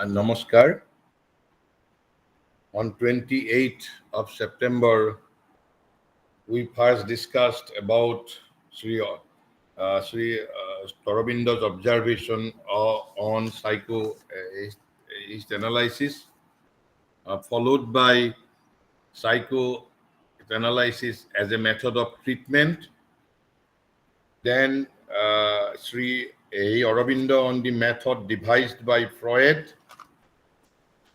Namaskar. On 28th of September, we first discussed about Sri Aurobindo's observation on psychoanalysis, followed by psychoanalysis as a method of treatment. Then Sri Aurobindo on the method devised by Freud.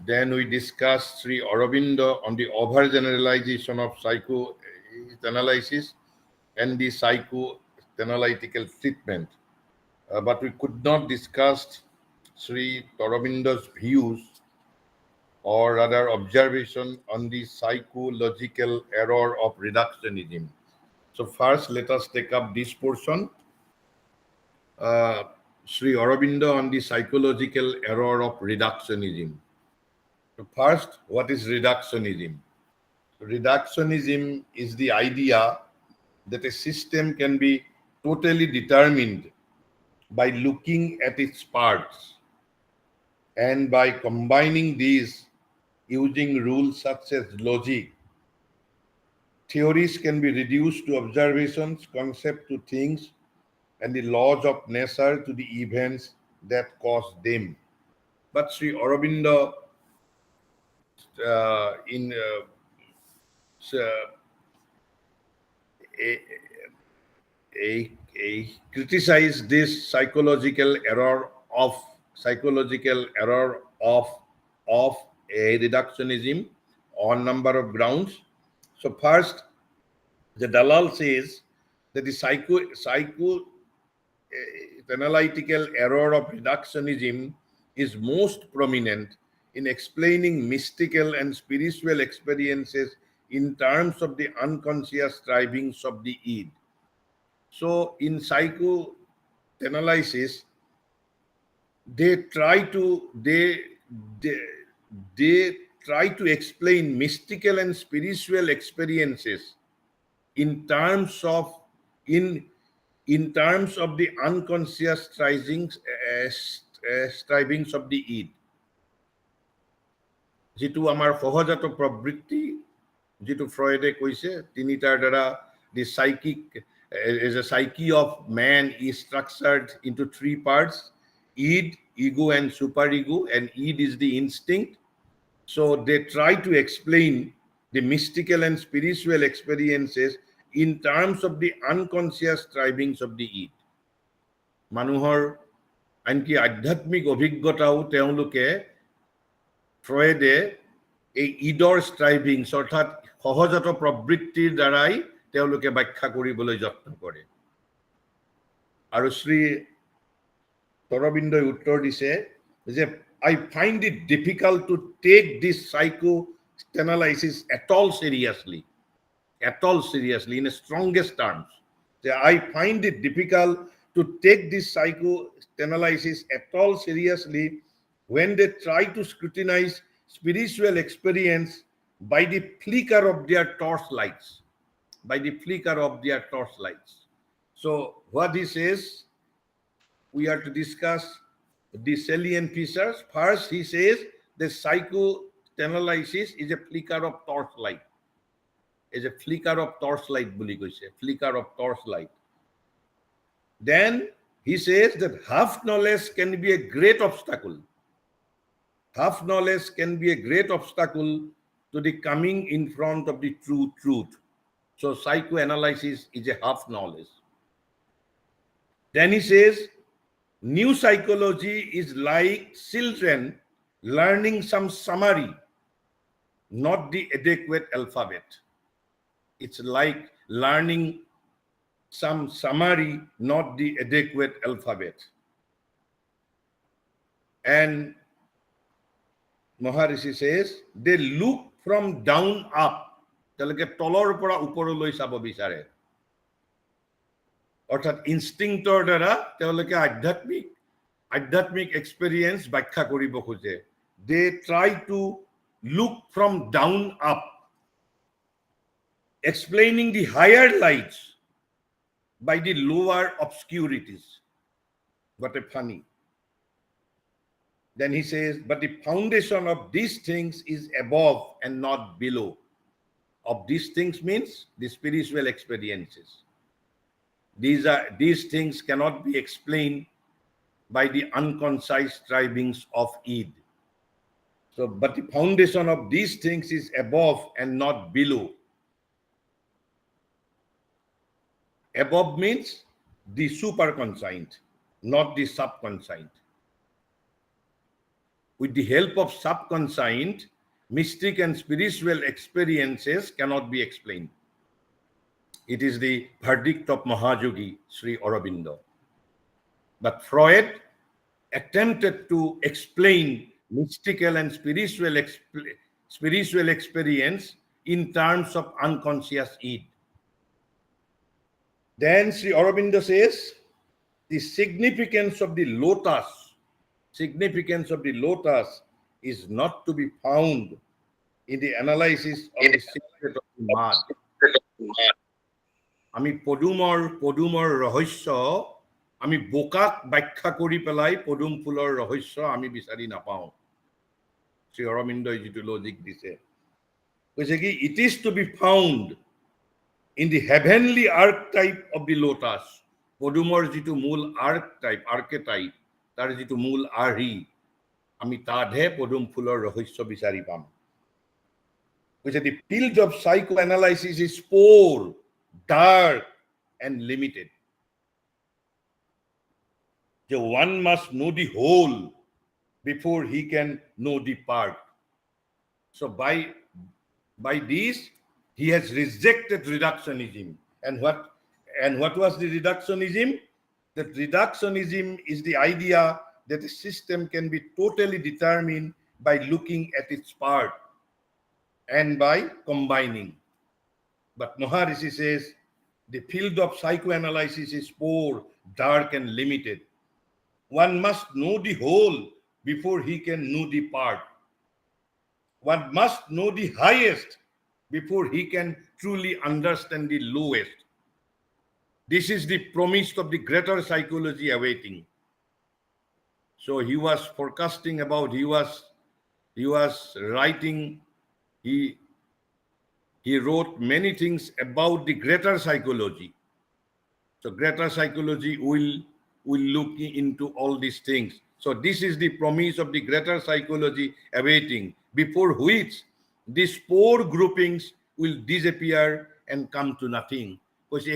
Then we discussed Sri Aurobindo on the overgeneralization of psychoanalysis and the psychoanalytical treatment. But we could not discuss Sri Aurobindo's views or rather observation on the psychological error of reductionism. So first, let us take up this portion. Sri Aurobindo on the psychological error of reductionism. So first, what is reductionism? Reductionism is the idea that a system can be totally determined by looking at its parts and by combining these using rules such as logic. Theories can be reduced to observations, concepts to things, and the laws of nature to the events that cause them. But Sri Aurobindo criticize this psychological error of a reductionism on number of grounds. So first, the Dalal says that the psychoanalytical error of reductionism is most prominent in explaining mystical and spiritual experiences in terms of the unconscious strivings of the id. So in psychoanalysis, they try to explain mystical and spiritual experiences in terms of the unconscious strivings of the id. যিটো আমাৰ সহজাত প্ৰবৃত্তি, যিটো ফ্ৰয়েডে কৈছে তিনিটাৰ দ্বাৰা the psyche of man is structured into three parts: id, ego, and superego. And id is the instinct. So they try to explain the mystical and spiritual experiences in terms of the unconscious strivings of the id. মানুহৰ আনকি আধ্যাত্মিক অভিজ্ঞতাও তেওঁলোকে ফ্ৰয়েডে এই ইডৰ ষ্ট্ৰাইভিংছ অৰ্থাৎ সহজাত প্ৰবৃত্তিৰ দ্বাৰাই তেওঁলোকে ব্যাখ্যা কৰিবলৈ যত্ন কৰে। আৰু শ্ৰী অৰবিন্দই উত্তৰ দিছে যে I find it difficult to take this psychoanalysis at all seriously, in the strongest terms. I find it difficult to take this psychoanalysis at all seriously when they try to scrutinize spiritual experience by the flicker of their torchlights. So what he says, we are to discuss the salient features. First, he says the psychoanalysis is a flicker of torchlight. Flicker of torchlight. Then he says that half knowledge can be a great obstacle. To the coming in front of the true truth. So psychoanalysis is a half knowledge. Then he says, new psychology is like children learning some summary, not the adequate alphabet. It's like learning some summary, not the adequate alphabet. And Maharishi says, they look from down up. তেওঁলোকে তলৰ পৰা ওপৰলৈ চাব বিচাৰে। অৰ্থাৎ ইনষ্টিংক্টৰ দ্বাৰা তেওঁলোকে আধ্যাত্মিক এক্সপেৰিয়েন্স ব্যাখ্যা কৰিব খোজে। They try to look from down up, explaining the higher lights by the lower obscurities. What a funny. Then he says, but the foundation of these things is above and not below. Of these things means the spiritual experiences. These things cannot be explained by the unconcise strivings of id. So, but the foundation of these things is above and not below. Above means the superconscient, not the subconscient. With the help of subconscient, mystic and spiritual experiences cannot be explained. It is the verdict of Mahayogi Sri Aurobindo. But Freud attempted to explain mystical and spiritual experience in terms of unconscious id. Then Sri Aurobindo says, the significance of the lotus is not to be found in the analysis of the secret of the mud. আমি পদুমৰ ৰহস্য আমি বোকাক ব্যাখ্যা কৰি পেলাই পদুম ফুলৰ ৰহস্য আমি বিচাৰি নাপাওঁ। শ্ৰী অৰবিন্দই যিটো লজিক দিছে, কৈছে কি it is to be found in the heavenly archetype of the lotus. পদুমৰ যিটো মূল archetype, তাৰ যিটো মূল আৰ্হি, আমি তাতহে পদুম ফুলৰ ৰহস্য বিচাৰি পাম। কৈছে the field of psychoanalysis is poor, dark and limited. So one must know the whole before he can know the part. So by this he has rejected reductionism. And what was the reductionism? That reductionism is the idea that a system can be totally determined by looking at its part and by combining. But Maharishi says the field of psychoanalysis is poor, dark and limited. One must know the whole before he can know the part. One must know the highest before he can truly understand the lowest. This is the promise of the greater psychology awaiting. So he was forecasting about, he was writing, he wrote many things about the greater psychology. So greater psychology will look into all these things. So this is the promise of the greater psychology awaiting, before which these four groupings will disappear and come to nothing. Because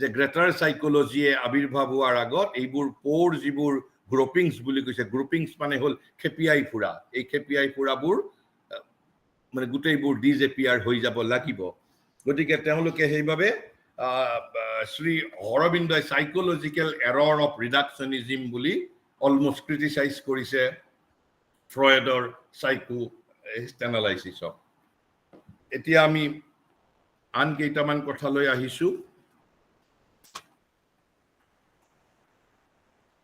the greater psychology আবিৰ্ভাৱ হোৱাৰ আগত এইবোৰ four যিবোৰ groupings বুলি কৈছে, groupings মানে হল খেপিয়াই ফুৰা, এই খেপিয়াই ফুৰাবোৰ মানে গোটেইবোৰ disappear হৈ যাব লাগিব। গতিকে তেওঁলোকে সেইভাবে শ্ৰী অৰবিন্দই সাইকোলজিক্যাল এৰৰ অফ ৰিডাকশনিজম বুলি অলমোস্ট ক্ৰিটিসাইজ কৰিছে ফ্ৰয়েডৰ সাইকো এনালাইসিসক। এতিয়া আমি আন কেইটামান কথালৈ আহিছো।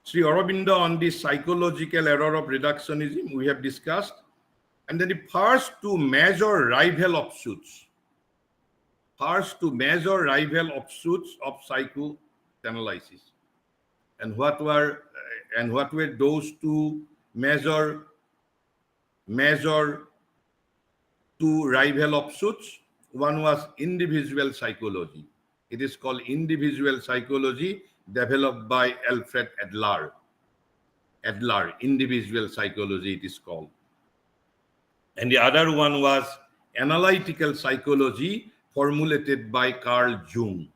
Sri Aurobindo on the psychological error of reductionism we have discussed, and then the first two major rival offshoots of psychoanalysis. And what were those two major two rival offshoots? One was individual psychology. It is called individual psychology, developed by Alfred Adler. Individual psychology it is called. And the other one was analytical psychology, formulated by Carl Jung.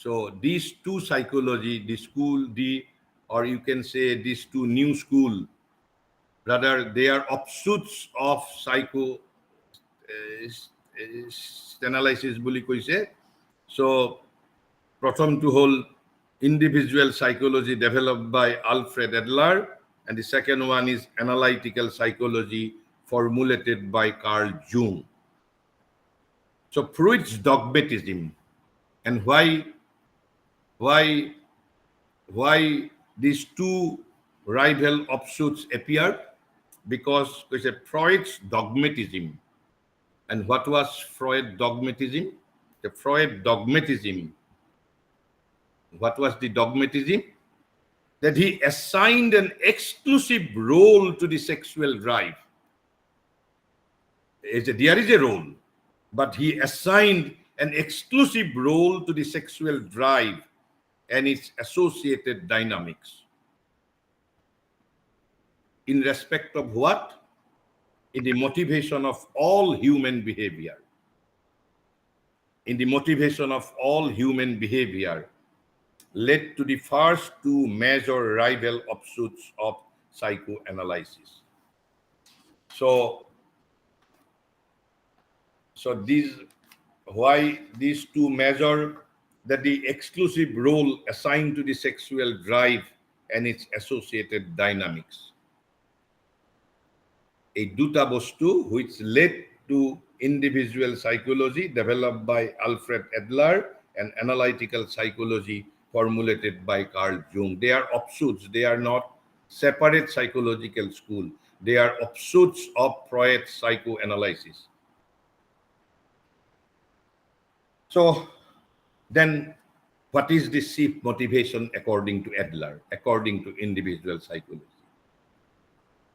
So these two psychology, or you can say these two new school, rather they are offshoots of psychoanalysis বুলি কৈছে। So প্ৰথমটো হল individual psychology developed by Alfred Adler, and the second one is analytical psychology formulated by Carl Jung. So Freud's dogmatism, and why these two rival offshoots appeared? Because Freud's dogmatism. And what was Freud dogmatism? The Freud dogmatism. What was the dogmatism? that he assigned an exclusive role to the sexual drive. There is a role, but he assigned an exclusive role to the sexual drive and its associated dynamics. In respect of what? In the motivation of all human behavior. In the motivation of all human behavior led to the first two major rival offshoots of psychoanalysis. So why these two major, that the exclusive role assigned to the sexual drive and its associated dynamics. A duta bostu which led to individual psychology developed by Alfred Adler and analytical psychology formulated by Carl Jung. They are offshoots. They are not separate psychological school. They are offshoots of Freud's psychoanalysis. So then what is the chief motivation according to Adler, according to individual psychology?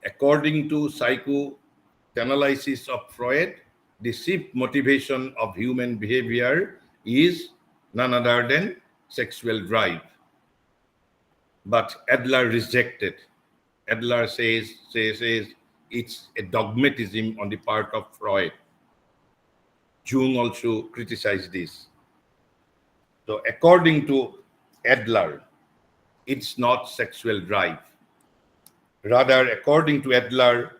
According to psychoanalysis of Freud, the chief motivation of human behavior is none other than sexual drive. But Adler rejected. Adler says it's a dogmatism on the part of Freud. Jung also criticized this. So according to Adler, it's not sexual drive. Rather, according to Adler,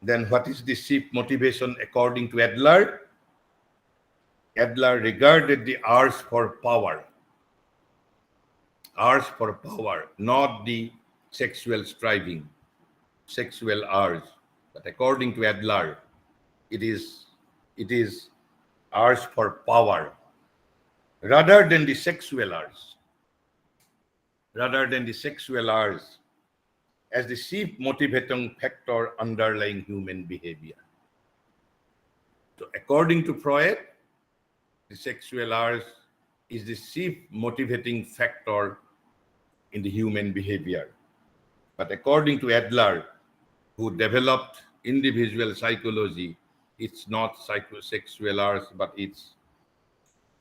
then what is the chief motivation according to Adler? Adler regarded the urge for power. Urge for power, not the sexual striving, sexual urge. But according to Adler, it is urge for power rather than the sexual urge. Rather than the sexual urge as the chief motivating factor underlying human behavior. So according to Freud, the sexual urge is the chief motivating factor in the human behavior. But according to Adler, who developed individual psychology, it's not psychosexual urge, but it's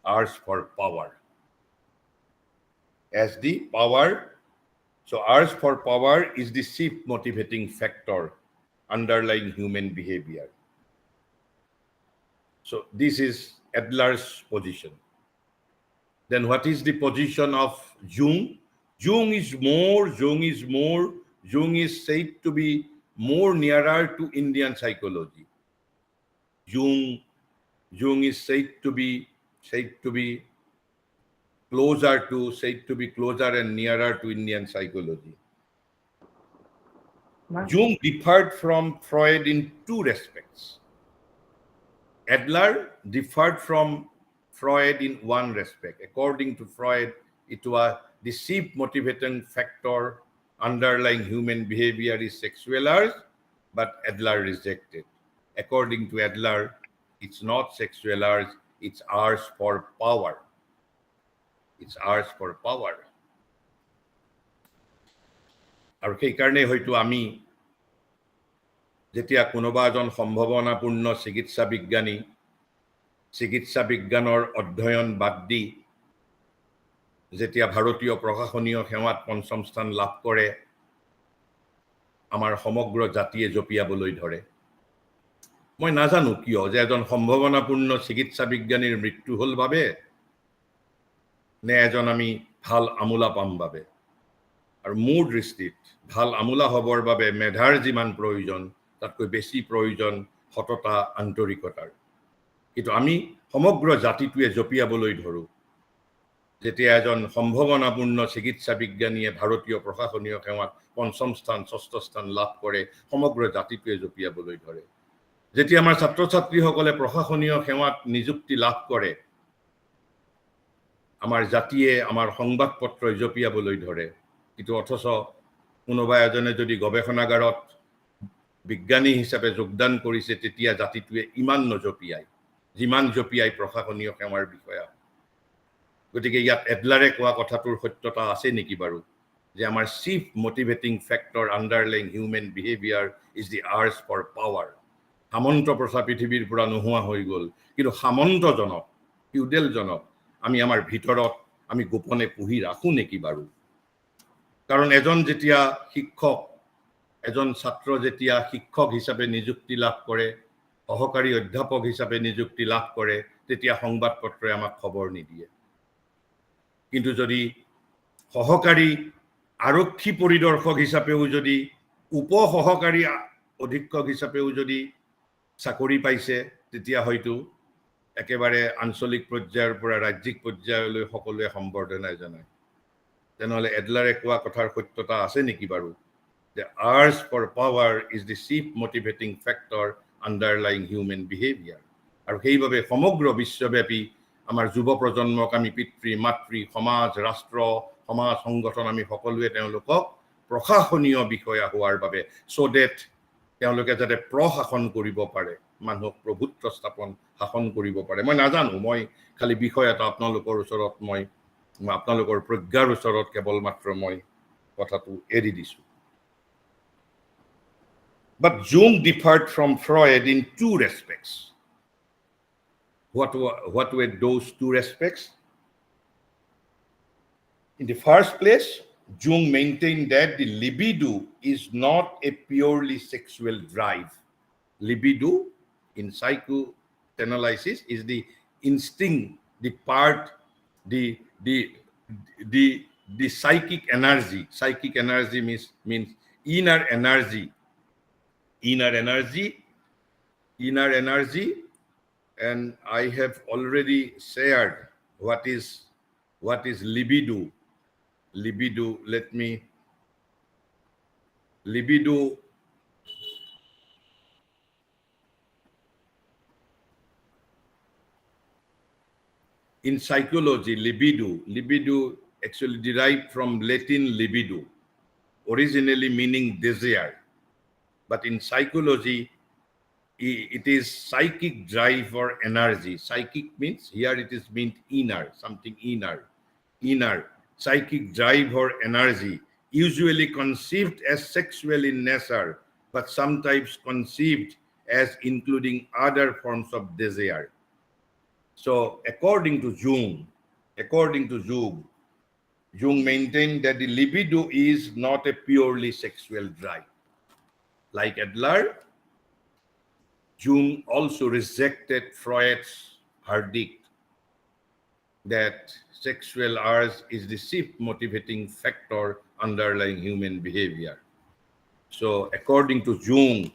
urge for power. As the power, so urge for power is the chief motivating factor underlying human behavior. So this is Adler's position. Then what is the position of Jung? Jung is said to be more nearer to Indian psychology. Jung is said to be closer and nearer to Indian psychology. Jung differed from Freud in two respects. Adler differed from Freud in one respect. According to Freud, it was the chief motivating factor underlying human behavior is sexual urge, but Adler rejected. According to Adler, it's not sexual urge, it's urge for power. It's urge for power. আৰু সেইকাৰণে হয়তো আমি যেতিয়া কোনোবা এজন সম্ভাৱনাপূৰ্ণ চিকিৎসা বিজ্ঞানৰ অধ্যয়ন বাদ দি যেতিয়া ভাৰতীয় প্ৰশাসনীয় সেৱাত পঞ্চম স্থান লাভ কৰে, আমাৰ সমগ্ৰ জাতিয়ে জপিয়াবলৈ ধৰে। মই নাজানো কিয় যে এজন সম্ভাৱনাপূৰ্ণ চিকিৎসা বিজ্ঞানীৰ মৃত্যু হ'ল বাবে নে এজন আমি ভাল আমোলা পাম বাবে। আৰু মোৰ দৃষ্টিত ভাল আমোলা হ'বৰ বাবে মেধাৰ যিমান প্ৰয়োজন তাতকৈ বেছি প্ৰয়োজন সততা আন্তৰিকতাৰ। কিন্তু আমি সমগ্ৰ জাতিটোৱে জপিয়াবলৈ ধৰো যেতিয়া এজন সম্ভাৱনাপূৰ্ণ চিকিৎসা বিজ্ঞানীয়ে ভাৰতীয় প্ৰশাসনীয় সেৱাত পঞ্চম স্থান ষষ্ঠ স্থান লাভ কৰে, সমগ্ৰ জাতিটোৱে জপিয়াবলৈ ধৰে। যেতিয়া আমাৰ ছাত্ৰ ছাত্ৰীসকলে প্ৰশাসনীয় সেৱাত নিযুক্তি লাভ কৰে, আমাৰ জাতিয়ে আমাৰ সংবাদপত্ৰই জপিয়াবলৈ ধৰে। কিন্তু অথচ কোনোবা এজনে যদি গৱেষণাগাৰত বিজ্ঞানী হিচাপে যোগদান কৰিছে, তেতিয়া জাতিটোৱে ইমান নজপিয়ায় যিমান জপিয়ায় প্ৰশাসনীয় সেৱাৰ বিষয়া। গতিকে ইয়াত এডলাৰে কোৱা কথাটোৰ সত্যতা আছে নেকি বাৰু যে আমাৰ chief motivating factor underlying human behaviour is the urge for power সামন্ত প্ৰথা পৃথিৱীৰ পৰা নোহোৱা হৈ গ'ল কিন্তু সামন্তজনক ফিউডেলজনক আমি আমাৰ ভিতৰত আমি গোপনে পুহি ৰাখোঁ নেকি বাৰু কাৰণ এজন যেতিয়া শিক্ষক এজন ছাত্ৰ যেতিয়া শিক্ষক হিচাপে নিযুক্তি লাভ কৰে সহকাৰী অধ্যাপক হিচাপে নিযুক্তি লাভ কৰে তেতিয়া সংবাদ পত্ৰই আমাক খবৰ নিদিয়ে কিন্তু যদি সহকাৰী আৰক্ষী পৰিদৰ্শক হিচাপেও যদি উপ সহকাৰী অধীক্ষক হিচাপেও যদি চাকৰি পাইছে তেতিয়া হয়তো একেবাৰে আঞ্চলিক পৰ্যায়ৰ পৰা ৰাজ্যিক পৰ্যায়লৈ সকলোৱে সম্বৰ্ধনা জনায় তেনেহ'লে এডলাৰে কোৱা কথাৰ সত্যতা আছে নেকি বাৰু The urge for power is the chief motivating factor underlying human behavior. আৰু সেইবাবে সমগ্ৰ বিশ্বব্যাপী আমাৰ যুৱ প্ৰজন্মক আমি পিতৃ মাতৃ সমাজ ৰাষ্ট্ৰ সমাজ সংগঠন আমি সকলোৱে তেওঁলোকক প্ৰশাসনীয় বিষয়া হোৱাৰ বাবে so that তেওঁলোকে যাতে প্ৰশাসন কৰিব পাৰে মানুহক প্ৰভুত্ব স্থাপন শাসন কৰিব পাৰে মই নাজানো মই খালি বিষয় এটা আপোনালোকৰ ওচৰত মই আপোনালোকৰ প্ৰজ্ঞাৰ ওচৰত কেৱল মাত্ৰ মই কথাটো এৰি দিছো But Jung differed from Freud in two respects. What were those two respects? In the first place, Jung maintained that the libido is not a purely sexual drive. Libido in psychoanalysis is the instinct, the part, the psychic energy. Psychic energy means inner energy, and I have already shared what is libido. Libido in psychology, libido actually derived from Latin libido, originally meaning desire. But in psychology, it is psychic drive or energy. Psychic means, here it is meant inner, something inner. Psychic drive or energy, usually conceived as sexual in nature, but sometimes conceived as including other forms of desire. So according to Jung maintained that the libido is not a purely sexual drive. Like Adler, Jung also rejected Freud's verdict that sexual urge is the chief motivating factor underlying human behavior. So according to Jung,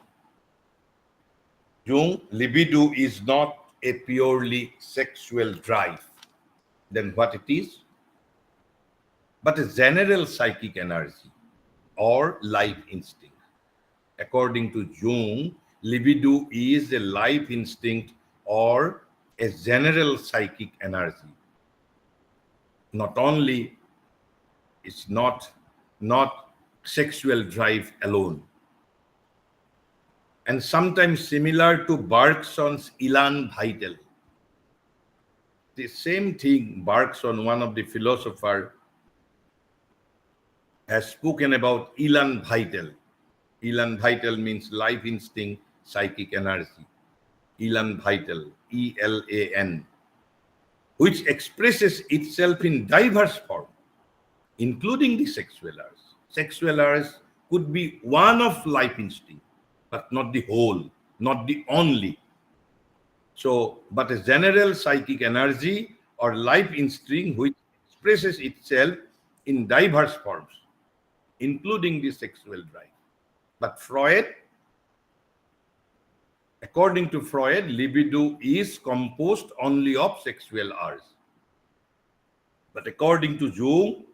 libido is not a purely sexual drive. Then what it is? But a general psychic energy or life instinct. According to Jung, libido is a life instinct or a general psychic energy. Not only, it's not sexual drive alone. And sometimes similar to Bergson's Elan Vital. The same thing, Bergson, one of the philosophers, has spoken about Elan Vital. Elan Vital means life instinct, psychic energy. Elan Vital, E-L-A-N, which expresses itself in diverse forms, including the sexual urge. Sexual urge could be one of life instinct, but not the whole, not the only. So, but a general psychic energy or life instinct which expresses itself in diverse forms, including the sexual drive. But according to Freud, libido is composed only of sexual urge. But according to Jung,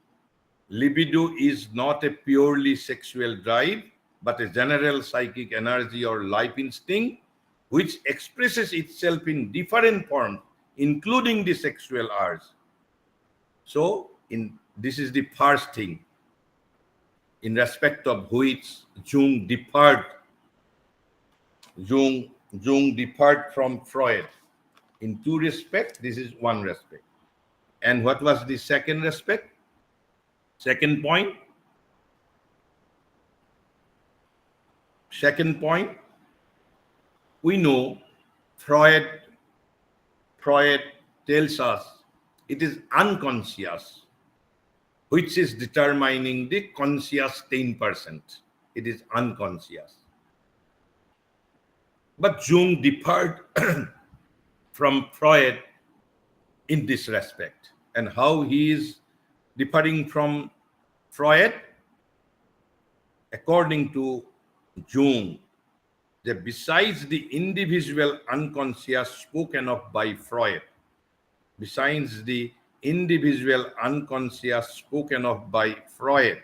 libido is not a purely sexual drive, but a general psychic energy or life instinct which expresses itself in different forms, including the sexual urge. So, this is the first thing in respect of which Jung differed from Freud. In two respects, this is one respect. And what was the second aspect? Second point? Second point, we know Freud tells us it is unconscious which is determining the conscious 10%. It is unconscious. But Jung differed from Freud in this respect. And how he is differing from Freud? According to Jung, that besides the individual unconscious spoken of by Freud, besides the individual unconscious spoken of by Freud,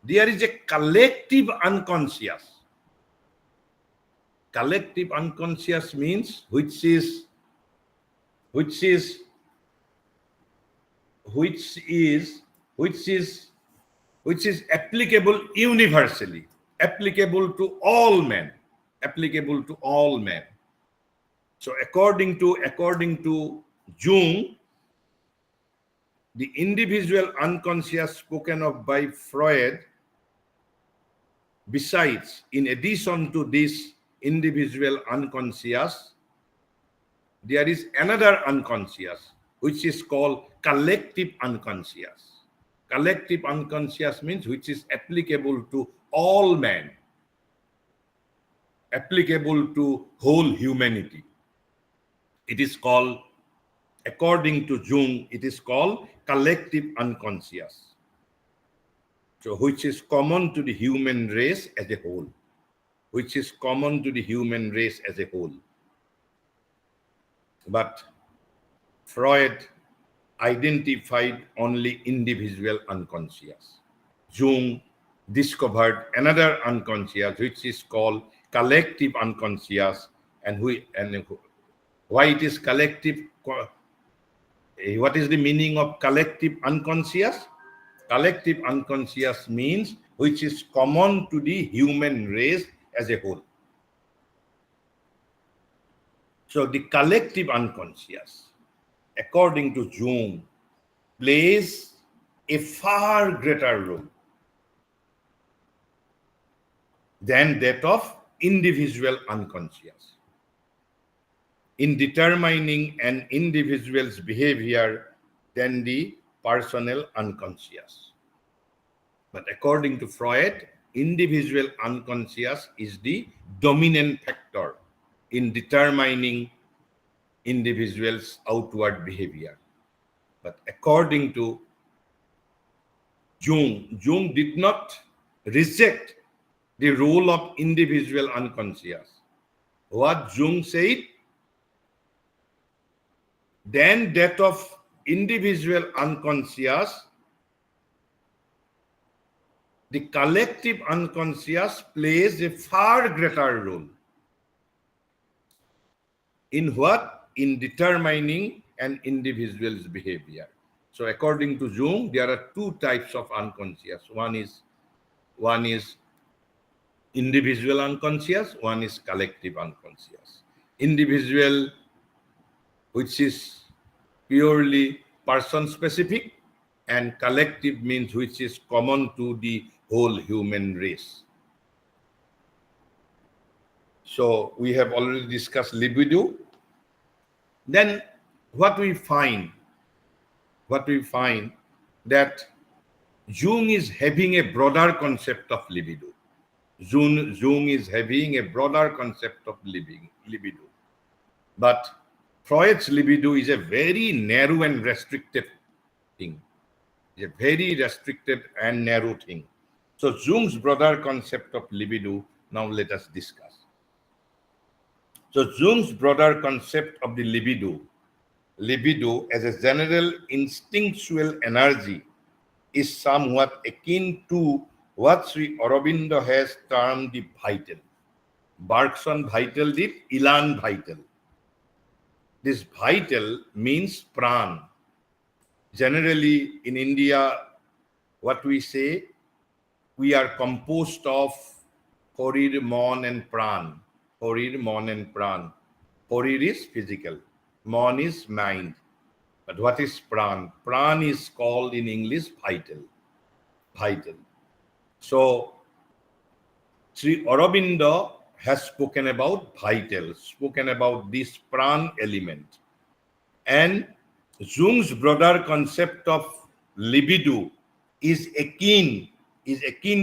there is a collective unconscious. Collective unconscious means which is applicable universally, applicable to all men, applicable to all men. So according to Jung, the individual unconscious spoken of by Freud, besides, in addition to this individual unconscious, there is another unconscious, which is called collective unconscious. Collective unconscious means which is applicable to all men, applicable to whole humanity. It is called, according to Jung, it is called collective unconscious. So which is common to the human race as a whole. Which is common to the human race as a whole. But Freud identified only individual unconscious. Jung discovered another unconscious, which is called collective unconscious. And why it is collective? What is the meaning of collective unconscious? Collective unconscious means which is common to the human race as a whole. So the collective unconscious, according to Jung, plays a far greater role than that of individual unconscious in determining an individual's behavior than the personal unconscious. But according to Freud, individual unconscious is the dominant factor in determining individuals' outward behavior. But according to Jung, Jung did not reject the role of individual unconscious. What Jung said, then that of individual unconscious, the collective unconscious plays a far greater role. In what? In determining an individual's behavior. So according to Jung, there are two types of unconscious. One is individual unconscious, one is collective unconscious. Individual, which is purely person specific, and collective means which is common to the whole human race. So we have already discussed libido. Then what we find that Jung is having a broader concept of libido. Jung is having a broader concept of libido. But Freud's libido is a very narrow and restricted thing. It's a very restricted and narrow thing. So Jung's broader concept of libido, now let us discuss. So Jung's broader concept of the libido as a general instinctual energy is somewhat akin to what Sri Aurobindo has termed the vital. Bergson vital did Elan vital. This vital means pran. Generally in India, what we say, we are composed of Sharir, Mon and Pran. Sharir, Mon and Pran. Sharir is physical. Mon is mind. But what is pran? Pran is called in English vital. Vital. So Sri Aurobindo has spoken about vital, spoken about this pran element. And Jung's broader concept of libido is akin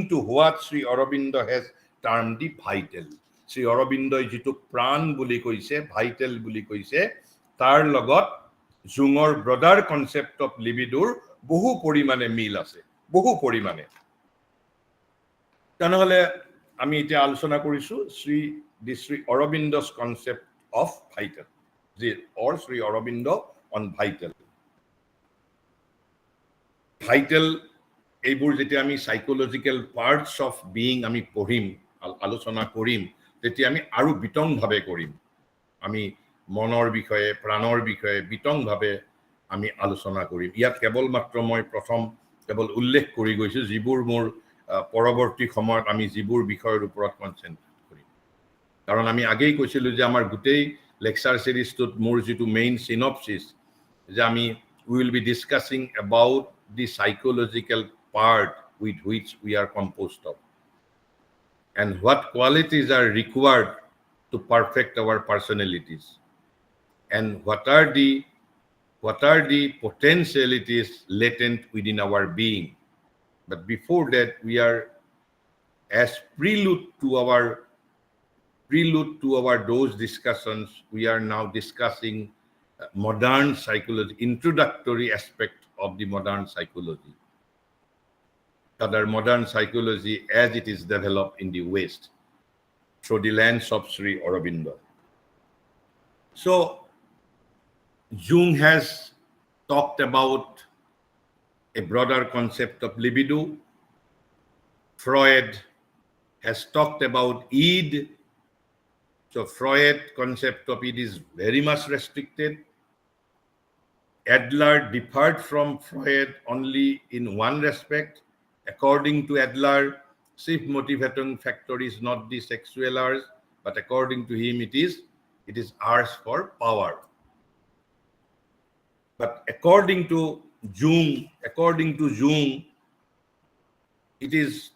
to what Sri Aurobindo has termed the vital. Sri Aurobindo jitu pran buli koise, vital buli koise, tar logot Jungor broader concept of libidoৰ বহু পৰিমাণে মিল আছে, বহু পৰিমাণে। তেনেহলে আমি এতিয়া আলোচনা কৰিছো Shri অৰবিন্দ's concept of vital, or Sri Aurobindo on vital. Vital এইবোৰ যেতিয়া আমি সাইকোলজিক্যাল পার্টস অফ বিইং আমি পঢ়িম, আলোচনা কৰিম, তেতিয়া আমি আৰু বিতংভাৱে কৰিম। আমি মনৰ বিষয়ে, প্ৰাণৰ বিষয়ে বিতংভাৱে আমি আলোচনা কৰিম। ইয়াত কেৱল মাত্ৰ মই প্ৰথম কেৱল উল্লেখ কৰি গৈছো যিবোৰ মোৰ পৰৱৰ্তী সময়ত আমি যিবোৰ বিষয়ৰ ওপৰত কনসেন্ট্ৰেট কৰিম। কাৰণ আমি আগেই কৈছিলো যে আমাৰ গোটেই লেকচাৰ সিৰিজটোত মোৰ যেটো মেইন সিনপসিস যে আমি we will be discussing about the psychological part with which we are composed of and what qualities are required to perfect our personalities and what are the potentialities latent within our being. But before that, we are, as prelude to our those discussions, we are now discussing modern psychology, introductory aspect of the modern psychology, other modern psychology as it is developed in the West through the lens of Sri Aurobindo. So Jung has talked about a broader concept of libido. Freud has talked about id. So Freud concept of id is very much restricted. Adler differed from Freud only in one respect. According to Adler, chief motivating factor is not the sexual urge, but according to him it is urge for power. But according to Jung, it is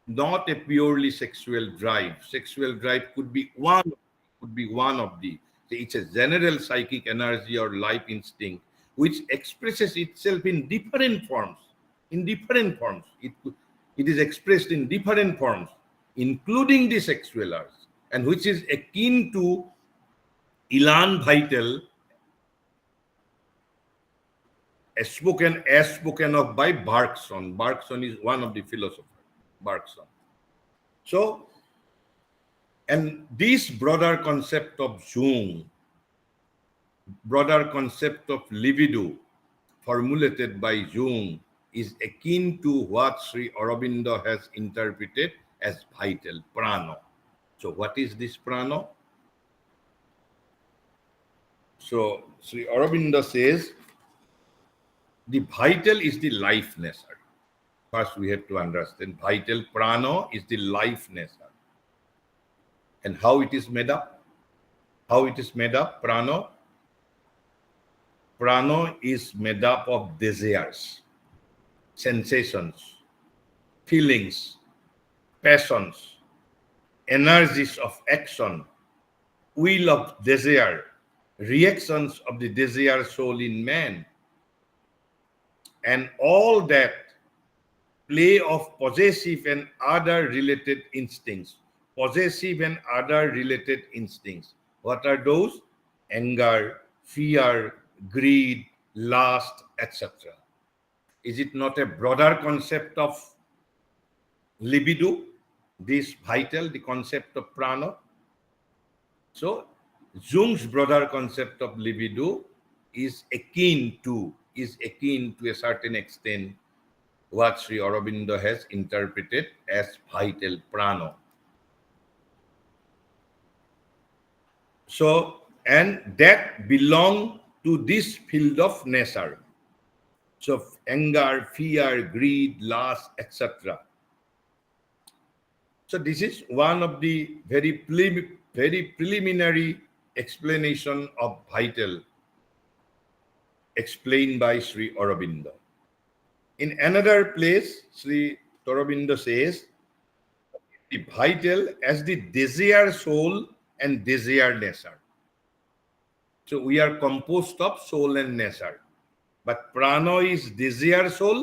not a purely sexual drive. Sexual drive could be one of the. It's a general psychic energy or life instinct which expresses itself in different forms. It is expressed in different forms, including the sexual urge, and which is akin to elan vital, as spoken of by Bergson. Bergson is one of the philosophers. Bergson. So, and this broader concept of Jung, broader concept of libido formulated by Jung is akin to what Sri Aurobindo has interpreted as vital, prano. So what is this prano? So Sri Aurobindo says the vital is the life nature. First we have to understand vital, prano is the life nature. And how it is made up? Prano? Prano is made up of desires, sensations, feelings, passions, energies of action, will of desire, reactions of the desire soul in man, and all that play of possessive and other related instincts. What are those? Anger, fear, greed, lust, etc. Is it not a broader concept of libido, this vital, the concept of prana? So Jung's broader concept of libido is akin to a certain extent what Sri Aurobindo has interpreted as vital, prana. So, and that belong to this field of nature. So anger, fear, greed, lust, etc. So this is one of the very preliminary explanation of vital, explained by Sri Aurobindo. In another place, Sri Aurobindo says, the vital as the desire soul and desire nature. So we are composed of soul and nature. But prana is desire soul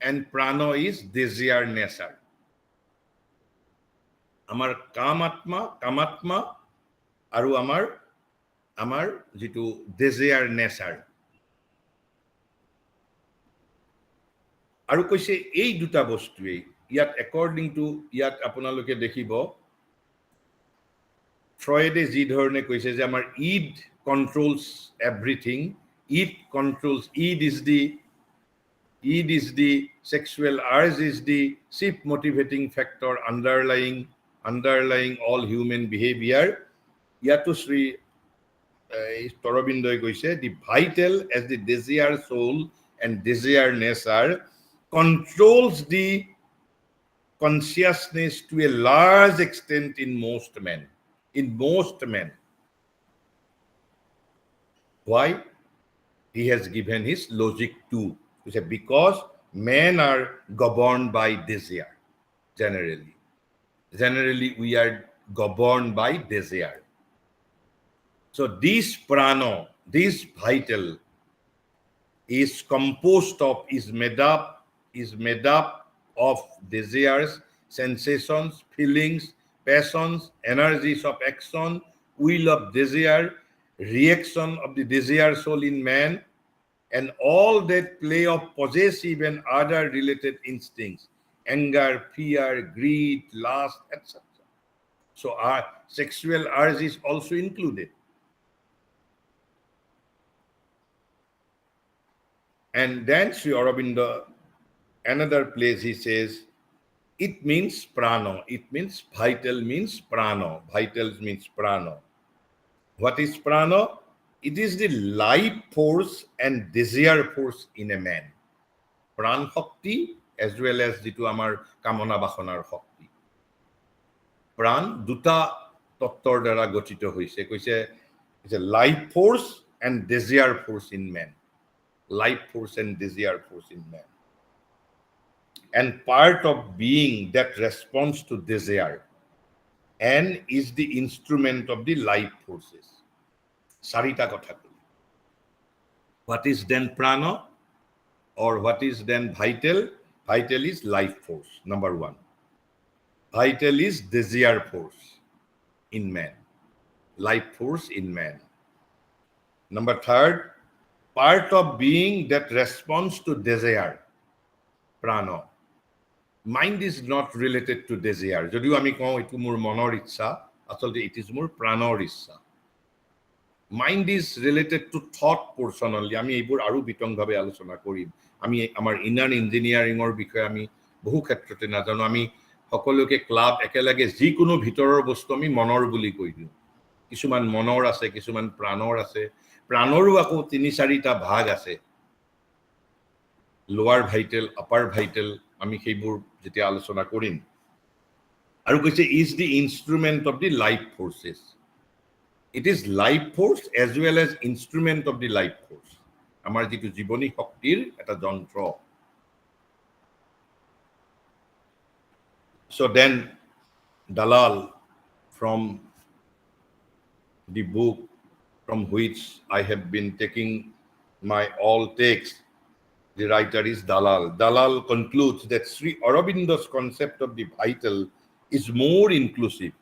and prana is desire nature. Amar kamatma aru amar jitu desire nature. আৰু কৈছে এই দুটা বস্তুৱে ইয়াত according to ইয়াত আপোনালোকে দেখিব ফ্ৰয়েডে যি ধৰণে কৈছে যে আমাৰ id controls everything. Id controls, id is the sexual urge is the chief motivating factor underlying all human behavior. Yato Sri Aurobindo কৈছে the vital as the desire soul and desire nature controls the consciousness to a large extent in most men. Why? He has given his logic too. He said, because men are governed by desire. Generally we are governed by desire. So this prana, this vital is composed of, is made up of desires, sensations, feelings, passions, energies of action, will of desire, reaction of the desire soul in man, and all that play of possessive and other related instincts, anger, fear, greed, lust, etc. So our sexual urge is also included. And then Sri Aurobindo, another place he says, it means prana. It means vital means prana. Vitals means prana. What is prana? It is the life force and desire force in a man. Pran shakti as well as jitu amar kamona basonar shakti. Pran duta tottor dara gochito hoise. Koise it's a life force and desire force in man. Life force and desire force in man. And part of being that responds to desire and is the instrument of the life forces. Sarita kotha. What is then prana or what is then vital? Vital is life force, number one. Vital is desire force in man. Life force in man. Number third, part of being that responds to desire. Prana. Mind is not related to desire. Jodio ami kau itu mur monor itcha, asolte it is mur pranor itcha. Mind is related to thought portion only. Ami eibur aru bitong bhabe alochona korim. Ami amar inner engineering or bikhoye ami bohu khetrote najano. Ami সকলোকে club একেলগে যিকোনো ভিতৰৰ বস্তু আমি মনৰ বুলি কৈ দিওঁ কিছুমান মনৰ আছে কিছুমান প্ৰাণৰ আছে প্ৰাণৰো আকৌ তিনি চাৰিটা ভাগ আছে লোৱাৰ ভাইটেল আপাৰ ভাইটেল আমি সেইবোৰ যেতিয়া আলোচনা কৰিম আৰু কৈছে is the instrument of the life forces it is life force as well as instrument of the life force আমাৰ যেটো জীৱনী শক্তিৰ এটা যন্ত্ৰ So then Dalal, from the book from which I have been taking my all takes, the writer is Dalal. Dalal concludes that Sri Aurobindo's concept of the vital is more inclusive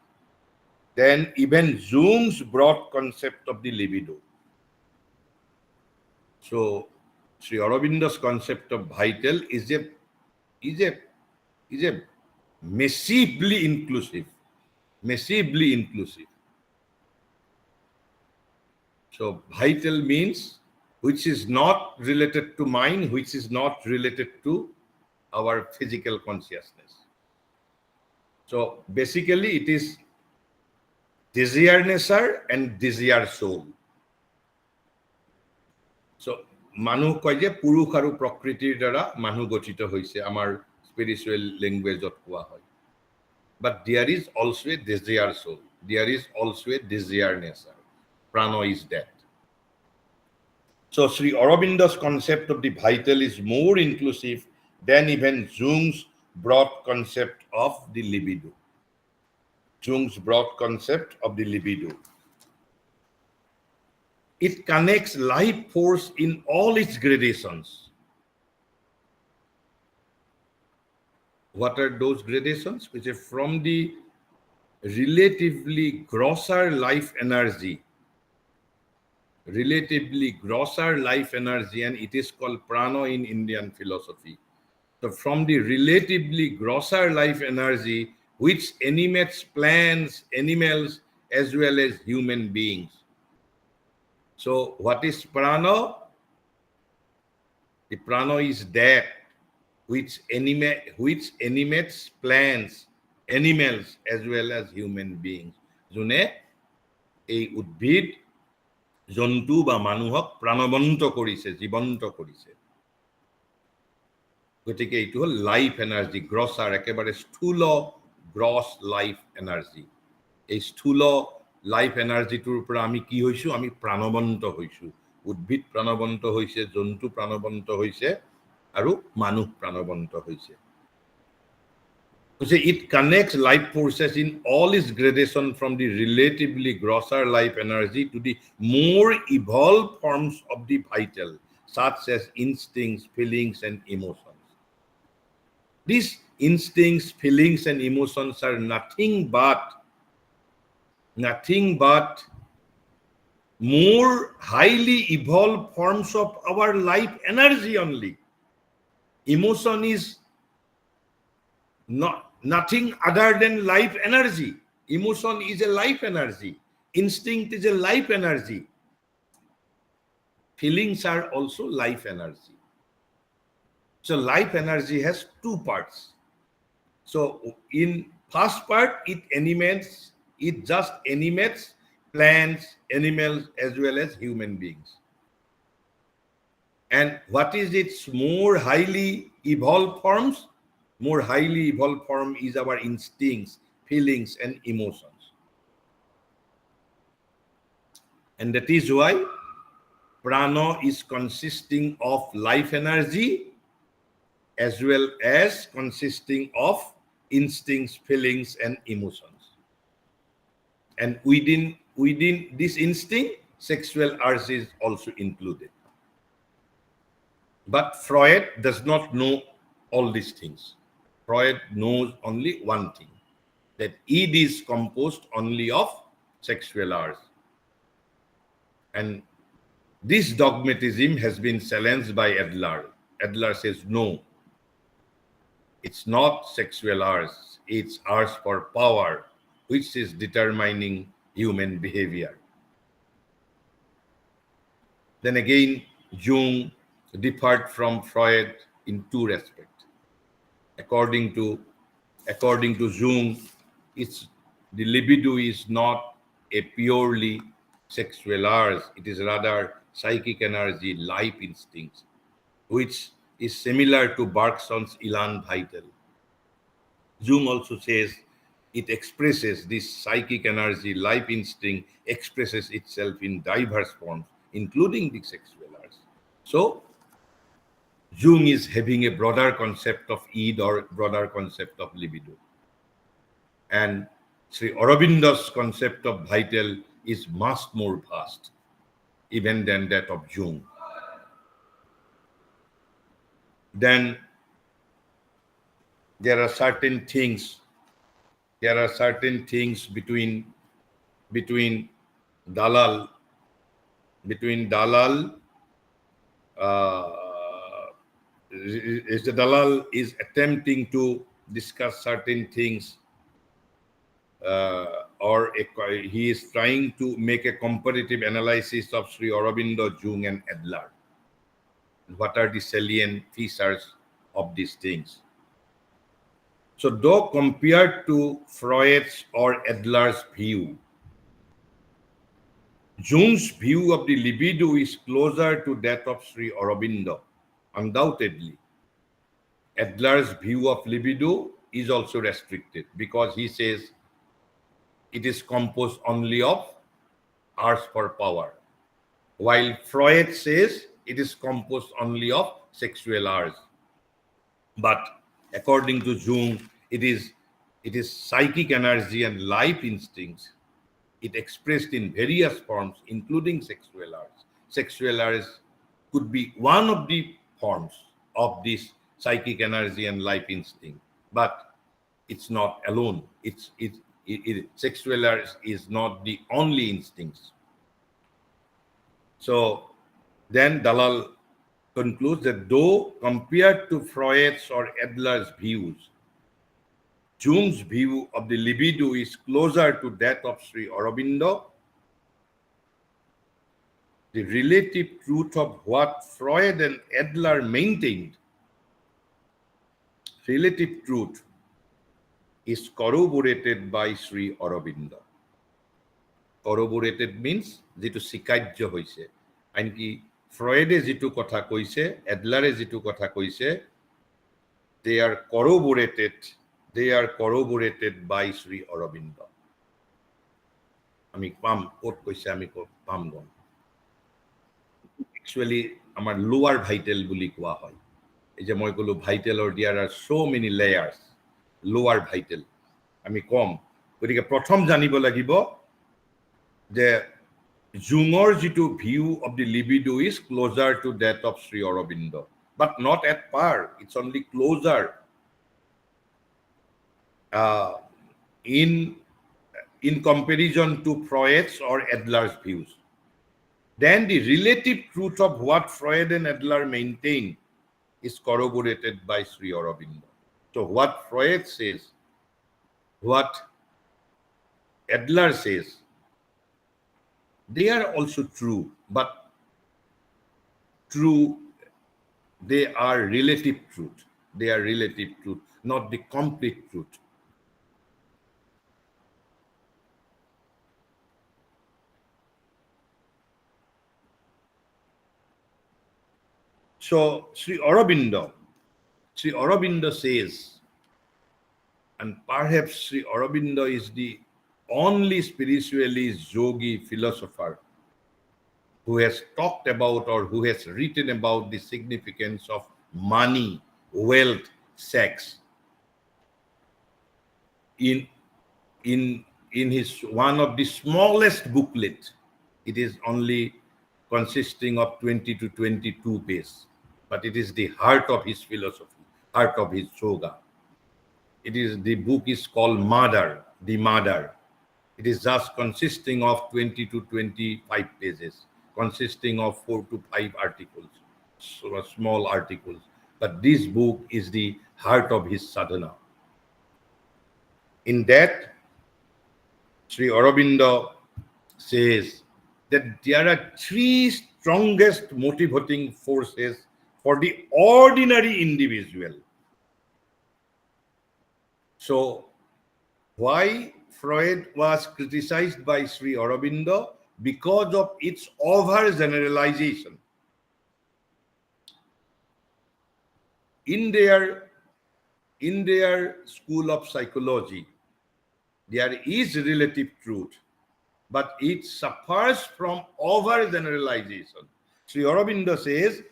than even Jung's broad concept of the libido. So Sri Aurobindo's concept of vital is a massively inclusive. So vital means which is not related to mind, which is not related to our physical consciousness. So basically it is desire nature and desire soul. So manu koi je purush aru prakritir dara manu gochito hoise amar spiritual language of koa hoy. But there is also a desire soul. There is also a desire nature. Prana is that. So Sri Aurobindo's concept of the vital is more inclusive than even Jung's broad concept of the libido. Jung's broad concept of the libido. It connects life force in all its gradations. What are those gradations? Which are from the relatively grosser life energy, and it is called prana in Indian philosophy. So from the relatively grosser life energy, which animates plants, animals, as well as human beings. So what is prana? The prana is that which animates plants, animals, as well as human beings. June এই উদ্ভিদ জন্তু বা মানুহক প্ৰাণবন্ত কৰিছে, জীৱন্ত কৰিছে। গতিকে এইটো হ'ল লাইফ এনাৰ্জি, গ্ৰছাৰ, একেবাৰে স্থূল গ্ৰছ লাইফ এনাৰ্জি। এই স্থূল লাইফ এনাৰ্জিটোৰ পৰা আমি কি হৈছো? আমি প্ৰাণবন্ত হৈছো। উদ্ভিদ প্ৰাণবন্ত হৈছে, জন্তু প্ৰাণবন্ত হৈছে, আৰু মানুহ প্ৰাণবন্ত হৈছে। It connects life forces in all its gradation from the relatively grosser life energy to the more evolved forms of the vital, such as instincts, feelings, and emotions. These instincts, feelings, and emotions are nothing but more highly evolved forms of our life energy only. Emotion is nothing other than life energy. Emotion is a life energy. Instinct is a life energy. Feelings are also life energy. So life energy has two parts. So in first part, it just animates plants, animals, as well as human beings. And what is its more highly evolved forms? More highly evolved form is our instincts, feelings, and emotions. And that is why prana is consisting of life energy as well as consisting of instincts, feelings, and emotions. And within this instinct, sexual urge is also included. But Freud does not know all these things. Freud knows only one thing, that id is composed only of sexual urge. And this dogmatism has been challenged by Adler. Adler says, no, it's not sexual urge, it's urge for power, which is determining human behavior. Then again, Jung differed from Freud in two respects. According to Jung, the libido is not a purely sexual urge. It is rather psychic energy, life instincts, which is similar to Bergson's elan vital. Jung also says it expresses this psychic energy, life instinct expresses itself in diverse forms, including the sexual urge. So Jung is having a broader concept of id or broader concept of libido. And Sri Aurobindo's concept of vital is much more vast, even than that of Jung. Then there are certain things between Dalal the Dalal is attempting to discuss certain things, or he is trying to make a comparative analysis of Sri Aurobindo, Jung, and Adler. What are the salient features of these things? So though compared to Freud's or Adler's view, Jung's view of the libido is closer to that of Sri Aurobindo, undoubtedly. Adler's view of libido is also restricted because he says it is composed only of urge for power. while Freud says it is composed only of sexual urge. But according to Jung, it is psychic energy and life instincts. It expressed in various forms, including sexual urge. Sexual urge could be one of the forms of this psychic energy and life instinct, but it's not alone. Sexual urge is not the only instincts. So then Dalal concludes that though compared to Freud's or Adler's views, Jung's view of the libido is closer to that of Sri Aurobindo, the relative truth of what Freud and Adler maintained, relative truth, is corroborated by Sri Aurobindo. Corroborated means যেটো স্বীকার্য হইছে, আনকি ফ্রয়েডে যেটো কথা কইছে, এডলারে যেটো কথা কইছে, they are corroborated by Sri Aurobindo. আমি পাম কোট কইছে, আমি পাম গম। Actually আমার লোয়ার ভাইটেল বুলি কোৱা হয়। এই যে মই কলো ভাইটেলৰ there are so many layers, lower vital আমি কম। গতিকে প্ৰথম জানিব লাগিব যে Jung's যিটো view of the libido is closer to that of Sri Aurobindo, but not at par. It's only closer in comparison to Freud's or Adler's views. Then the relative truth of what Freud and Adler maintain is corroborated by Sri Aurobindo. So what Freud says, what Adler says, they are also true, but they are relative truth. They are relative truth, not the complete truth. So Sri Aurobindo says, and perhaps Sri Aurobindo is the only spiritually yogi philosopher who has talked about or who has written about the significance of money, wealth, sex in his one of the smallest booklet. It is only consisting of 20 to 22 pages, but it is the heart of his philosophy, heart of his yoga. The book is called The Mother. It is just consisting of 20 to 25 pages, consisting of 4 to 5 articles, so small articles. But this book is the heart of his sadhana. In that, Sri Aurobindo says that there are 3 strongest motivating forces for the ordinary individual. So, why Freud was criticized by Sri Aurobindo? Because of its overgeneralization. In their school of psychology, there is relative truth, but it suffers from overgeneralization. Sri Aurobindo says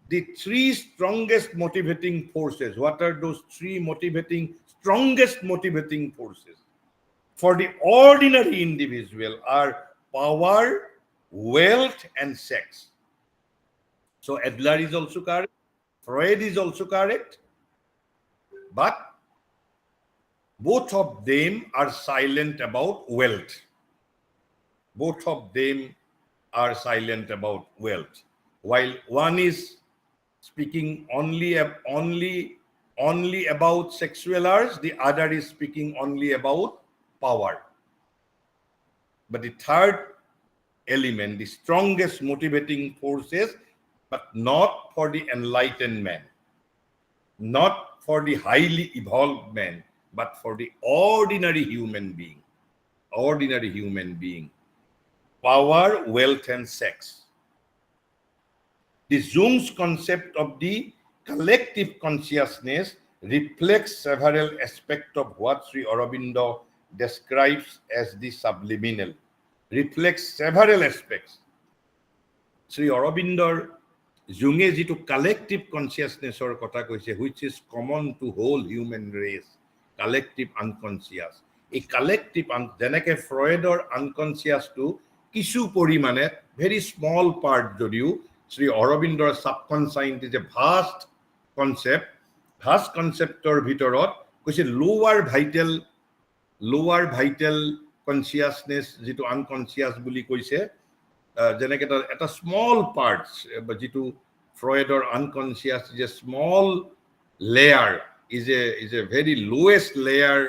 the 3 strongest motivating forces. What are those 3 strongest motivating forces for the ordinary individual are power, wealth, and sex. So Adler is also correct, Freud is also correct, but both of them are silent about wealth. Both of them are silent about wealth. While one is speaking only about sexual urge, the other is speaking only about power. But the third element, the strongest motivating forces, but not for the enlightened man, not for the highly evolved man, but for the ordinary human being. Ordinary human being. Power, wealth, and sex. The Jung's concept of the collective consciousness reflects several aspects of what Sri Aurobindo describes as the subliminal. Reflects several aspects. Shri অৰবিন্দৰ জুঙে যিটো collective কনচিয়াছনেছৰ কথা কৈছে, which is common to whole human race, collective unconscious. এই collective যেনেকৈ ফ্ৰয়েডৰ আনকনচিয়াছটো কিছু পৰিমাণে ভেৰি স্মল পাৰ্ট যদিও শ্ৰী অৰবিন্দৰ ছাবকনচাইন্ট ইজ এ ভাষ্ট কনচেপ্টৰ ভিতৰত কৈছে লোৱাৰ ভাইটেল কনচিয়াছনেছ যিটো আনকনচিয়াছ বুলি কৈছে, যেনেকৈ এটা স্মল পাৰ্ট, যিটো ফ্ৰয়েডৰ unconscious is a small layer, is a very lowest layer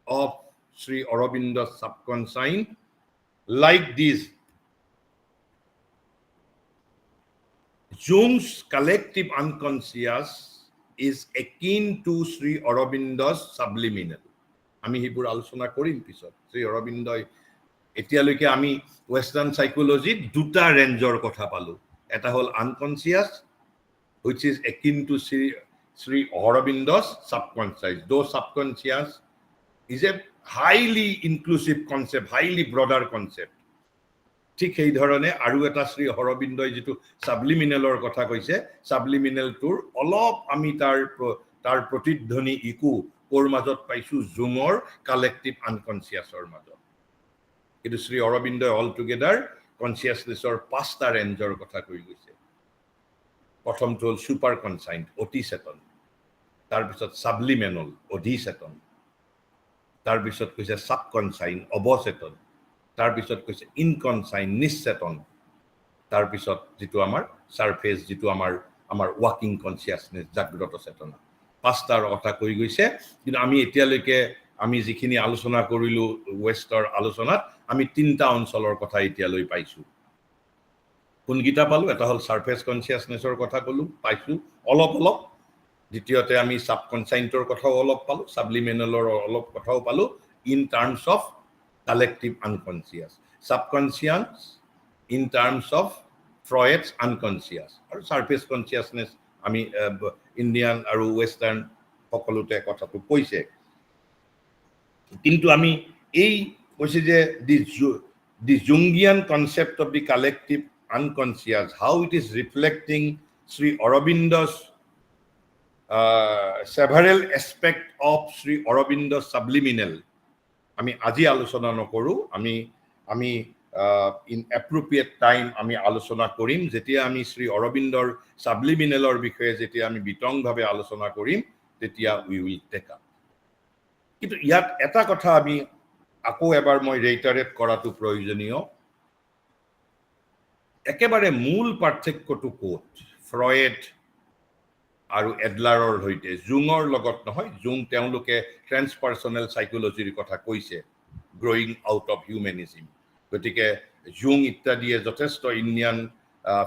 of Sri Aurobindo's subconscious. Like this, Jung's collective unconscious is akin to Sri Aurobindo's subliminal. আমি সেইবোৰ আলোচনা কৰিম পিছত। শ্ৰী অৰবিন্দই এতিয়ালৈকে আমি ৱেষ্টাৰ্ণ সাইকোলজিত দুটা ৰেঞ্জৰ কথা পালো। এটা হ'ল unconscious, which is akin to Sri Aurobindo's subconscious. Though subconscious is a highly inclusive concept, highly broader concept. ঠিক সেই ধৰণে আৰু এটা শ্ৰী অৰবিন্দই যিটো সাবলিমিনেলৰ কথা কৈছে, সাবলিমিনেলটোৰ অলপ আমি তাৰ প্ৰতিধ্বনি ইকো কোৰ মাজত পাইছো জুঙৰ কালেক্টিভ আনকনচিয়াছৰ মাজত। কিন্তু শ্ৰী অৰবিন্দই অল টুগেডাৰ কনচিয়াছনেছৰ 5টা ৰেঞ্জৰ কথা কৈ গৈছে। প্ৰথমটো হ'ল ছুপাৰ কনচাইন্ট, অতি চেতন। তাৰপিছত সাবলিমিনেল, অধিচেতন। তাৰপিছত কৈছে সাবকনচাইন, অৱচেতন। তাৰপিছত কৈছে ইনকনচাইন, নিশ্চেতন। তাৰপিছত যিটো আমাৰ সাৰফেচ, যিটো আমাৰ ৱাকিং কনচিয়াছনেছ, জাগ্ৰত চেতনা। 5টাৰ কথা কৈ গৈছে। কিন্তু আমি এতিয়ালৈকে আমি যিখিনি আলোচনা কৰিলো ৱেষ্টৰ আলোচনাত, আমি 3টা অঞ্চলৰ কথা এতিয়ালৈ পাইছো। কোনকেইটা পালো? এটা হ'ল সাৰফেচ কনচিয়াছনেছৰ কথা পাইছো অলপ। দ্বিতীয়তে আমি সাবকনচাইন্টৰ কথাও অলপ পালো, সাবলিমিনেলৰ অলপ কথাও পালো, in terms of collective unconscious. Subconscious in terms of Freud's unconscious, আৰু সাৰফেচ কনচিয়াছনেছ আমি ইণ্ডিয়ান আৰু ৱেষ্টাৰ্ণ সকলোতে কথাটো কৈছে। কিন্তু আমি এই কৈছে যে the Jungian concept of the collective unconscious, how it is reflecting Shri Aurobindo's several aspects of Sri Aurobindo's subliminal. আমি আজি আলোচনা নকৰো, আমি in appropriate time আমি আলোচনা কৰিম। যেতিয়া আমি শ্ৰী অৰবিন্দৰ সাবলিমিনেলৰ বিষয়ে যেতিয়া আমি বিতংভাৱে আলোচনা কৰিম, তেতিয়া we will take up. কিন্তু ইয়াত এটা কথা আমি আকৌ এবাৰ মই ৰেইটাৰেট কৰাটো প্ৰয়োজনীয়। একেবাৰে মূল পাৰ্থক্যটো ক'ত ফ্ৰয়েড আৰু এডলাৰৰ সৈতে, জুঙৰ লগত নহয়। জুং তেওঁলোকে ট্ৰেন্সপাৰ্চনেল সাইকোলজিৰ কথা কৈছে, গ্ৰয়িং আউট অফ হিউমেনিজিম। গতিকে জুং ইত্যাদিয়ে যথেষ্ট ইণ্ডিয়ান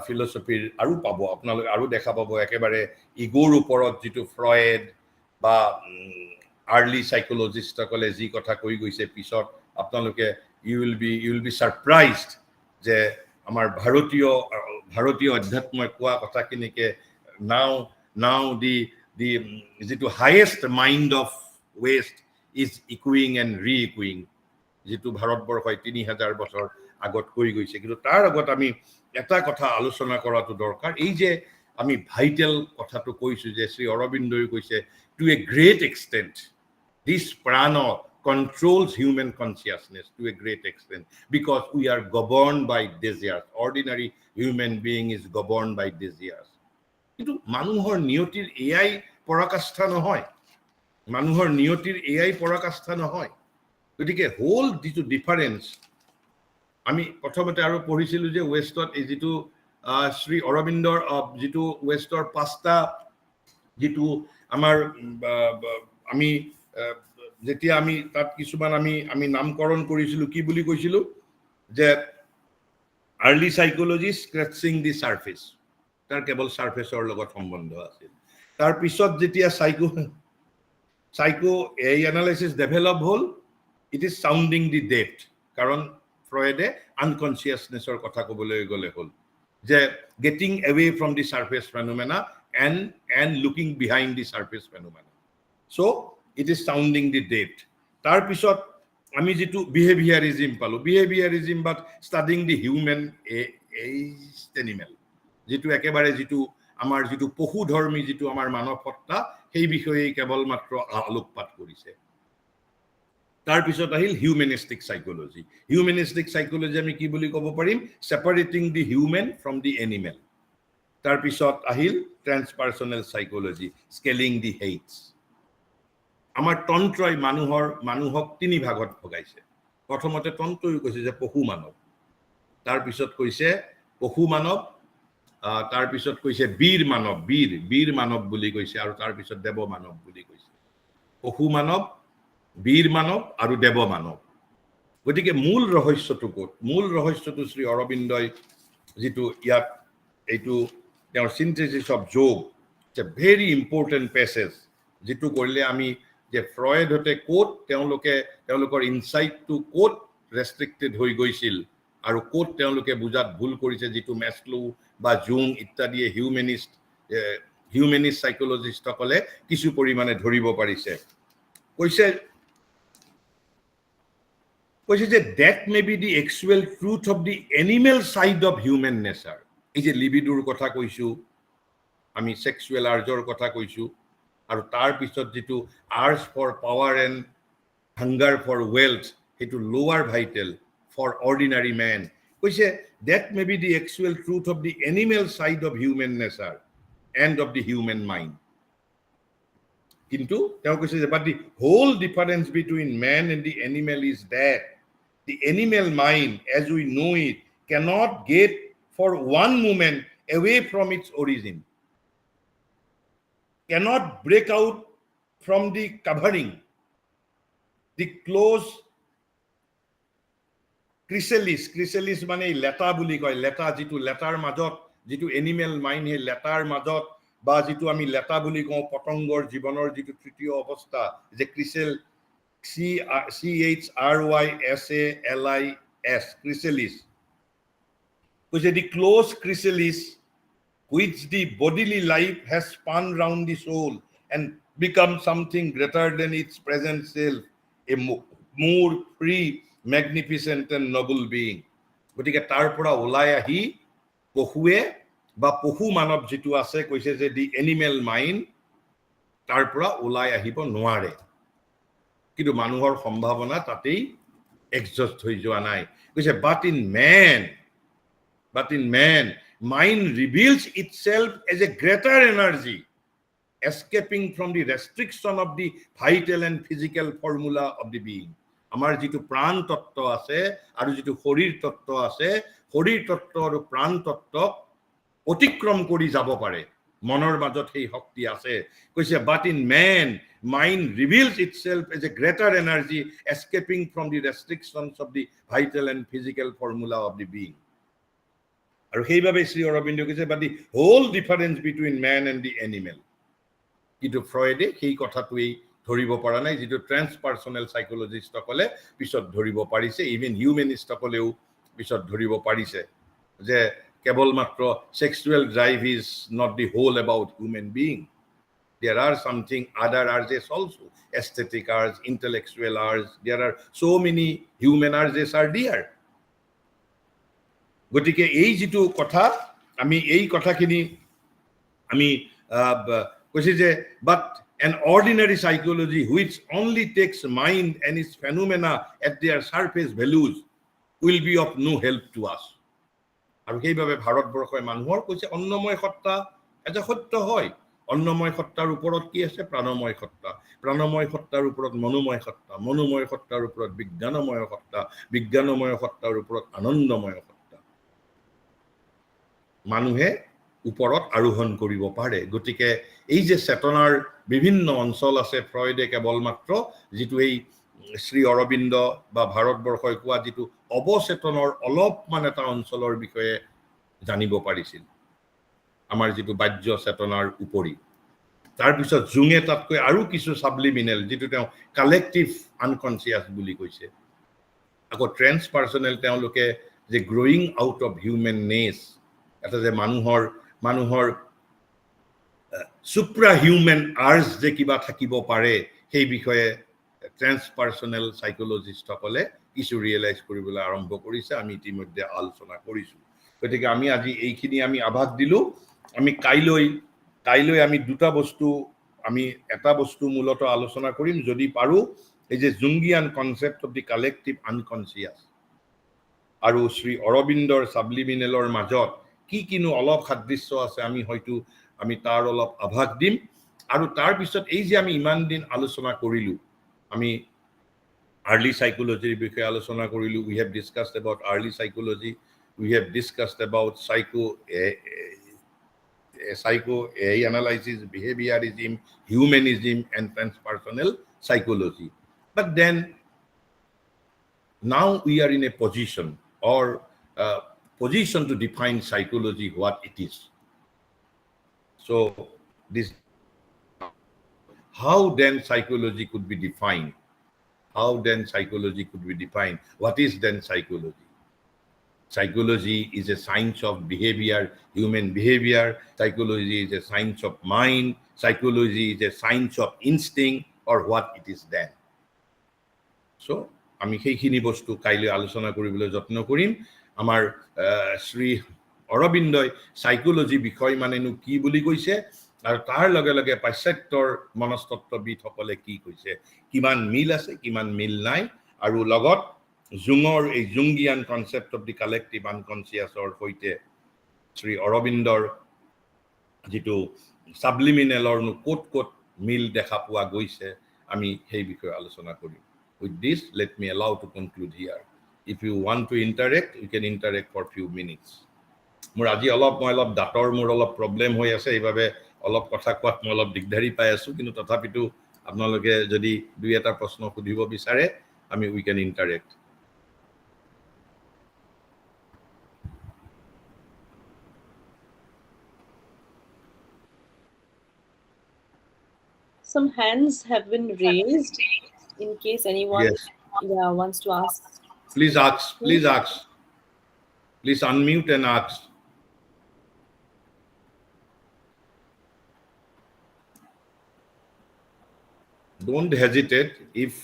ফিলচফিৰ আৰু পাব, আপোনালোকে আৰু দেখা পাব একেবাৰে ইগোৰ ওপৰত যিটো ফ্ৰয়েড বা আৰ্লি সাইকোলজিষ্টসকলে যি কথা কৈ গৈছে, পিছত আপোনালোকে ইউ উইল বি ছাৰপ্ৰাইজড যে আমাৰ ভাৰতীয় অধ্যাত্মই কোৱা কথাখিনিকে now the যিটো highest mind of west is echoing and re-echoing, যিটো ভাৰতবৰ্ষই 3000 বছৰ আগত কৈ গৈছে। কিন্তু তাৰ আগত আমি এটা কথা আলোচনা কৰাটো দৰকাৰ। এই যে আমি ভাইটেল কথাটো কৈছো যে শ্ৰী অৰবিন্দই কৈছে, টু এ গ্ৰেট এক্সটেন্ট দিছ prana controls human consciousness to a great extent because we are governed by desires. Ordinary human being is governed by desires. কিন্তু মানুহৰ নিয়তিৰ এয়াই পৰাকাষ্ঠা নহয়। গতিকে হোল যিটো ডিফাৰেন্স, আমি প্ৰথমতে আৰু পঢ়িছিলো যে ৱেষ্টত এই যিটো শ্ৰী অৰবিন্দৰ যিটো ৱেষ্টৰ 5টা যিটো আমাৰ আমি যেতিয়া আমি তাত কিছুমান আমি নামকৰণ কৰিছিলো, কি বুলি কৈছিলো যে আৰ্লি সাইকোলজি স্ক্ৰেচিং দি সাৰফেচ, তাৰ কেৱল সাৰফেচৰ লগত সম্বন্ধ আছিল। তাৰ পিছত যেতিয়া সাইকো এনালাইসিস ডেভেলপ হ'ল, it is sounding the depth. কাৰণ ফ্ৰয়েডে আনকনচিয়াছনেছৰ কথা ক'বলৈ গ'লে হ'ল যে getting away from the surface phenomena and looking behind the surface phenomena. So' it is sounding the depth. তাৰপিছত আমি যিটো বিহেভিয়াৰিজিম পালো, behaviourism but studying the human aged animal, যেটো একেবাৰে যেটো আমাৰ যেটো পশুধৰ্মী যেটো আমাৰ মানৱ সত্তা সেই বিষয়ে কেৱল মাত্ৰ আলোকপাত কৰিছে তাৰ পিছত আহিল হিউম্যানিস্টিক সাইকোলজি আমি কি বুলি ক'ব পাৰিম separating the human from the animal তাৰ পিছত আহিল transpersonal psychology scaling the heights আমাৰ তন্ত্ৰই মানুহক তিনি ভাগত ভগাইছে প্ৰথমতে তন্ত্ৰই কৈছে যে পশু মানৱ তাৰ পিছত কৈছে পশু মানৱ তাৰ পিছত কৈছে বীৰ মানৱ বুলি কৈছে আৰু তাৰ পিছত দেৱ মানৱ বুলি কৈছে পশু মানৱ বীৰ মানৱ আৰু দেৱ মানৱ গতিকে মূল ৰহস্যটো শ্ৰী অৰবিন্দই যেটো ইয়াত এইটো তেওঁৰ সিনথেসিস অফ যোগ it's a very important passage যেটো কৰিলে আমি যে ফ্ৰয়েড হতে কোট তেওঁলোকৰ ইনসাইটটো কোট ৰেস্ট্ৰিক্টেড হৈ গৈছিল আৰু কোট তেওঁলোকে বুজাত ভুল কৰিছে যেটো মেছলো বা জুং ইত্যাদি হিউম্যানিস্ট সাইকোলজিষ্টসকলে কিছু পৰিমাণে ধৰিব পাৰিছে কৈছে যে that may be the actual truth of the animal side of human nature এই যে লিবিডোৰ কথা কৈছো আমি সেক্সুয়াল আৰ্জৰ কথা কৈছো আৰু তাৰ পিছত যেটো urge for power and hunger for wealth হেতু lower vital for ordinary man কৈছে that may be the actual truth of the animal side of human nature and of the human mind কিন্তু তেওঁ কৈছে যে but the whole difference between man and the animal is that the animal mind as we know it cannot get for one moment away from its origin cannot break out from the covering the close chrysalis মানে লেটা বুলি কয় লেটা যেটো letter মাজত যেটো animal mind হে letter মাজত বা যেটো আমি লেটা বুলি কওঁ পতংগৰ জীৱনৰ যেটো তৃতীয় অৱস্থা যে CHRYSALIS chrysalis which is the close chrysalis which the bodily life has spun round the soul and become something greater than its present self a more free magnificent and noble being গতিকে তাৰ পৰা ওলাই আহি পহুৱে বা পহু মানৱ যেটো আছে কৈছে যে দি এনিমেল মাইন্ড তাৰ পৰা ওলাই আহিব নোৱাৰে কিন্তু মানুহৰ সম্ভাৱনা তাতেই এক্সজস্ট হৈ যোৱা নাই কৈছে but in man mind reveals itself as a greater energy escaping from the restriction of the vital and physical formula of the being আমাৰ যেটো প্ৰাণ তত্ত্ব আছে আৰু যেটো শৰীৰ তত্ত্ব আছে শৰীৰ তত্ত্ব আৰু প্ৰাণ তত্ত্বক অতিক্ৰম কৰি যাব পাৰে মনৰ মাজত সেই শক্তি আছে কৈছে but in man mind reveals itself as a greater energy escaping from the restrictions of the vital and physical formula of the being আৰু সেইভাবে শ্ৰী অৰবিন্দ কৈছে but the whole difference between man and the animal কিন্তু ফ্ৰয়েডে সেই কথাটোই ধৰিব পৰা নাই যেটো ট্ৰান্সপাৰ্সনেল সাইকোলজিষ্টসকলে পিছত ধৰিব পাৰিছে ইভেন হিউম্যানিষ্টসকলেও পিছত ধৰিব পাৰিছে যে কেৱল মাত্ৰ sexual drive is not the whole about human being there are something other urges also aesthetic urges intellectual urges there are so many human urges are there গতিকে এই যেটো কথা আমি এই কথাখিনি আমি কৈছে যে but an ordinary psychology which only takes mind and its phenomena at their surface values will be of no help to us আৰু সেইভাবে ভাৰতবৰ্ষৰ মানুহৰ কৈছে অন্নময় সত্তা এটা সত্য হয় অন্নময় সত্তাৰ ওপৰত কি আছে প্ৰাণময় সত্তাৰ ওপৰত মনোময় সত্তাৰ ওপৰত বিজ্ঞানময় সত্তাৰ ওপৰত আনন্দময় সত্তা মানুহে ওপৰত আৰোহণ কৰিব পাৰে গতিকে এই যে চেতনাৰ বিভিন্ন অঞ্চল আছে ফ্ৰয়েডে কেৱল মাত্ৰ যেটো এই শ্ৰী অৰবিন্দ বা ভাৰতবৰ্ষই কোৱা যেটো অবচেতনৰ অলপমান এটা অঞ্চলৰ বিষয়ে জানিব পাৰিছিল আমাৰ যেটো বাহ্য চেতনাৰ উপৰি তাৰ পিছত জুঙে তাতকৈ আৰু কিছু সাবলিমিনেল যেটো তেওঁ কালেক্টিভ আনকনসিয়াস বুলি কৈছে আকৌ ট্ৰান্সপাৰ্সনেল তেওঁলোকে যে গ্ৰোইং আউট অফ হিউম্যাননেস এটা যে মানুহৰ সুপ্ৰা হিউম্যান আৰ্জ যে কিবা থাকিব পাৰে সেই বিষয়ে ট্ৰান্সপাৰ্সনেল সাইকোলজিষ্টসকলে কিছু ৰিয়েলাইজ কৰিবলৈ আৰম্ভ কৰিছে আমি ইতিমধ্যে আলোচনা কৰিছো গতিকে আমি আজি এইখিনি আমি আভাস দিলো আমি কাইলৈ আমি দুটা বস্তু আমি এটা বস্তু মূলত আলোচনা কৰিম যদি পাৰো এই যে Jungian concept of the collective unconscious আৰু শ্ৰী অৰবিন্দৰ সাবলিমিনেলৰ মাজত কি কিনো অলপ সাদৃশ্য আছে আমি হয়তো আমি তাৰ অলপ আভাস দিম আৰু তাৰ পিছত এই যে আমি ইমান দিন আলোচনা কৰিলো আমি early psychology বিষয়ে আলোচনা কৰিলো we have discussed about early psychology we have discussed about psychoanalysis behaviorism humanism and transpersonal psychology but then now we are in a position or position to define psychology what it is so this how then psychology could be defined how then psychology could be defined what is then psychology psychology is a science of behavior human behavior psychology is a science of mind psychology is a science of instinct or what it is then so আমি সেইখিনি বস্তু কাইলৈ আলোচনা কৰিবলৈ যত্ন কৰিম আমাৰ Shri অৰবিন্দই psychology বিষয় মানেনো কি বুলি কৈছে আৰু তাৰ লগে লগে পাশ্চাত্যৰ মনস্তত্ত্ববিদসকলে কি কৈছে কিমান মিল আছে কিমান মিল নাই আৰু লগত জুঙৰ এই জুংগিয়ান কনসেপ্ট অফ দি কালেক্টিভ আনকনসিয়াছৰ সৈতে শ্ৰী অৰবিন্দৰ যেটো সাবলিমিনেলৰ কোট কোট মিল দেখা পোৱা গৈছে আমি সেই বিষয়ে আলোচনা কৰিম with this let me allow to conclude here if you want to interact you can interact for few minutes মোৰ আজি অলপ দাঁতৰ মোৰ অলপ প্ৰবলেম হৈ আছে এইভাবে অলপ কথা কোৱাত মই অলপ দিগদাৰি পাই আছো কিন্তু তথাপিতো আপোনালোকে যদি দুই এটা প্ৰশ্ন সুধিব বিচাৰে আমি we can interact Some hands have been raised in case anyone yes wants to ask. Please unmute and ask. Don't hesitate. If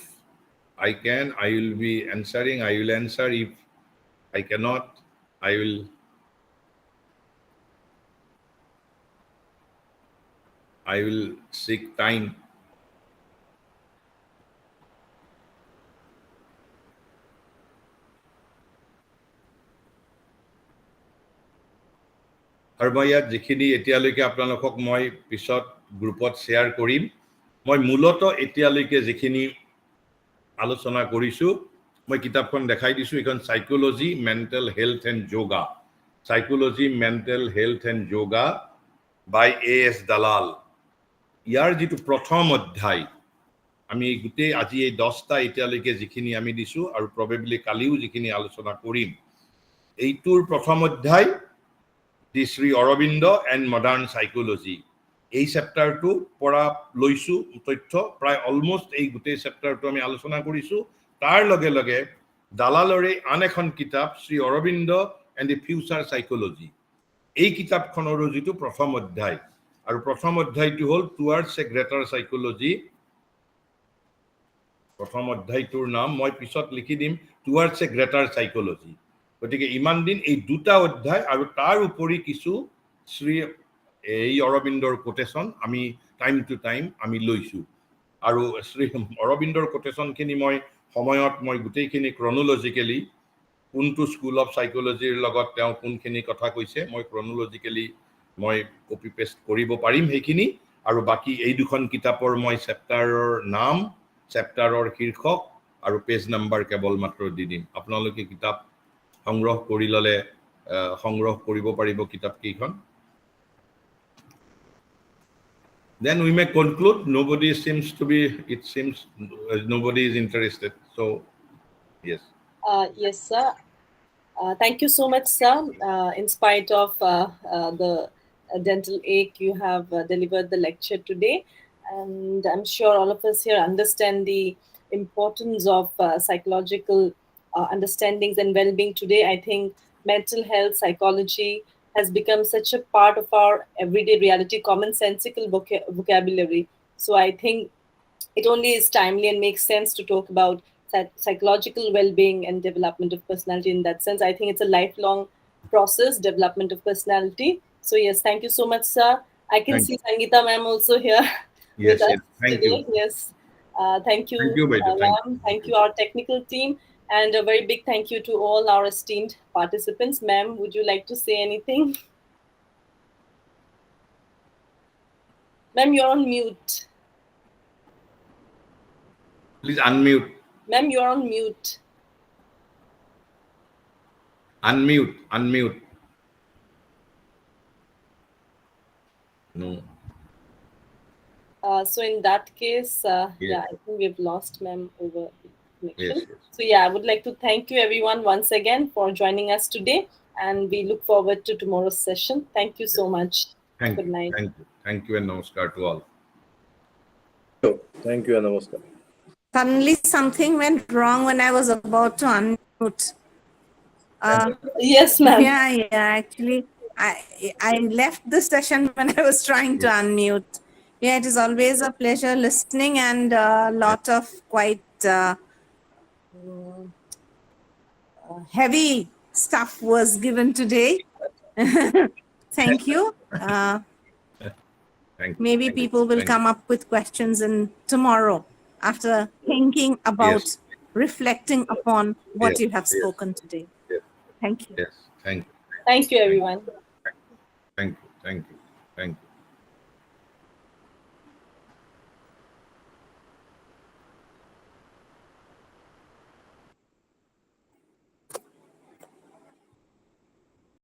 I can, I will be answering. I will answer. If I cannot, I will seek time. আৰু মই ইয়াত যিখিনি এতিয়ালৈকে আপোনালোকক মই পিছত গ্ৰুপত share কৰিম মই মূলত এতিয়ালৈকে যিখিনি আলোচনা কৰিছো মই কিতাপখন দেখাই দিছো এখন psychology mental health and yoga psychology mental health and yoga by A S Dalal ইয়াৰ যেটো প্ৰথম অধ্যায় আমি গুটে আজি এই 10টা এতিয়ালৈকে যিখিনি আমি দিছো আৰু প্ৰবেবলি কালিও যিখিনি আলোচনা কৰিম এইটোৰ প্ৰথম অধ্যায় the Shri Aurobindo and modern psychology এই চেপ্টাৰটো পৰা লৈছো তথ্য প্ৰায় অলমোস্ট এই গুটে চেপ্টাৰটো আমি আলোচনা কৰিছো তাৰ লগে লগে দালালৰে আন এখন কিতাপ Sri Aurobindo and the future psychology এই কিতাপখনৰ যেটো প্ৰথম অধ্যায় আৰু প্ৰথম অধ্যায়টো হ'ল টুৱাৰ্ডছ এ গ্ৰেটাৰ সাইকোলজি প্ৰথম অধ্যায়টোৰ নাম মই পিছত লিখি দিম টুৱাৰ্ডছ এ গ্ৰেটাৰ সাইকোলজি গতিকে ইমান দিন এই দুটা অধ্যায় আৰু তাৰ উপৰি কিছু শ্ৰী এই অৰবিন্দৰ কোটেশন আমি টাইম টু টাইম আমি লৈছো আৰু শ্ৰী অৰবিন্দৰ কোটেশনখিনি মই সময়ত মই গুটেইখিনি ক্ৰনোলজিক্যালি কোনটো স্কুল অফ সাইকোলজিৰ লগত তেওঁ কোনখিনি কথা কৈছে মই ক্ৰনোলজিক্যালি মই কপি পেস্ট কৰিব পাৰিম সেইখিনি আৰু বাকি এই দুখন কিতাপৰ মই চেপ্টাৰৰ নাম চেপ্টাৰৰ শীৰ্ষক আৰু পেজ নাম্বাৰ কেৱল মাত্ৰ দি দিম আপোনালোকে কিতাপ সংগ্ৰহ কৰি ললে সংগ্ৰহ কৰিব পাৰিব কিতাপ কেইখন then we may conclude nobody seems to be it seems nobody is interested so yes Yes sir, thank you so much sir. In spite of the dental ache you have delivered the lecture today and I'm sure all of us here understand the importance of psychological understandings and well-being today. I think mental health psychology has become such a part of our everyday reality, commonsensical vocabulary. So I think it only is timely and makes sense to talk about psychological well-being and development of personality in that sense. I think it's a lifelong process, development of personality. So yes, thank you so much, sir. I can Thank see you. Sangeeta ma'am also here with Yes, us yes. Thank you. today. Yes, thank Thank you, you, Baidu. Thank you. ma'am. Thank Thank you. you, our technical team, and a very big thank you to all our esteemed participants. Ma'am, would you like to say anything? Ma'am, you're on mute. Please unmute. Ma'am, you're on mute. Unmute. Unmute. No. So in that case, Yes. yeah, I think we've lost ma'am over the Yes, connection. yes. So yeah, I would like to thank you everyone once again for joining us today, and we look forward to tomorrow's session. Thank you Yes. so much. Thank Good you. night. Thank you. Thank you and namaskar to all. Thank you and namaskar. Suddenly, something went wrong when I was about to unmute. Yes, ma'am. Yeah, actually, I left the session when I was trying to Yes. unmute. Yeah, it is always a pleasure listening, and a Yes. lot of quite heavy stuff was given today. Thank you. Thank you. Maybe Thank you. people will Thank you. come up with questions in tomorrow after thinking Yes. about reflecting upon what Yes. you have Yes. spoken today. Yes. Thank you. Yes. Thank you. Thank you, Thank you. everyone. Thank you. Thank you. Thank you.